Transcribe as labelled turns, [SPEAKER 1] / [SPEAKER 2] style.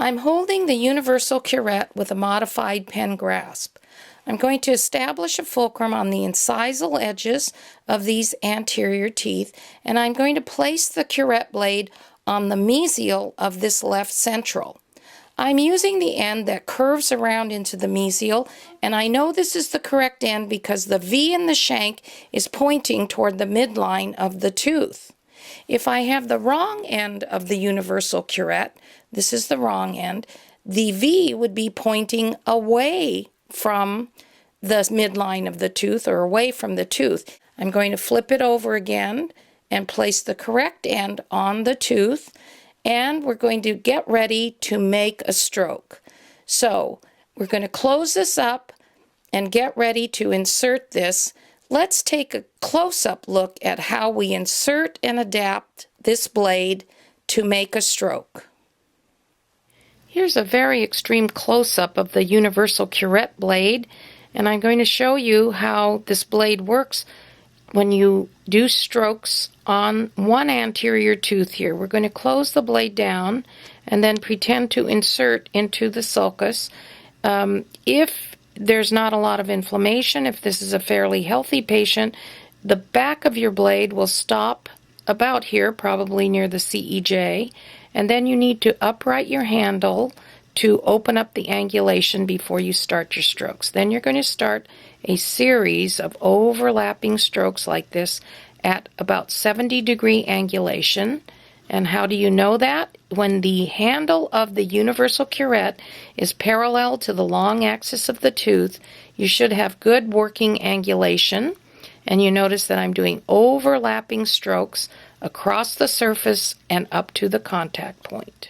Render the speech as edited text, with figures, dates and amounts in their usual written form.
[SPEAKER 1] I'm holding the universal curette with a modified pen grasp. I'm going to establish a fulcrum on the incisal edges of these anterior teeth, and I'm going to place the curette blade on the mesial of this left central. I'm using the end that curves around into the mesial, and I know this is the correct end because the V in the shank is pointing toward the midline of the tooth. If I have the wrong end of the universal curette, this is the wrong end, the V would be pointing away from the midline of the tooth or away from the tooth. I'm going to flip it over again and place the correct end on the tooth, and we're going to get ready to make a stroke. So we're going to close this up and get ready to insert this. Let's take a close-up look at how we insert and adapt this blade to make a stroke. Here's a very extreme close-up of the universal curette blade, and I'm going to show you how this blade works when you do strokes on one anterior tooth here. We're going to close the blade down and then pretend to insert into the sulcus. If there's not a lot of inflammation, if this is a fairly healthy patient, the back of your blade will stop about here, probably near the CEJ, and then you need to upright your handle to open up the angulation before you start your strokes. Then you're going to start a series of overlapping strokes like this at about 70-degree angulation. And how do you know that? When the handle of the universal curette is parallel to the long axis of the tooth, you should have good working angulation. And you notice that I'm doing overlapping strokes across the surface and up to the contact point.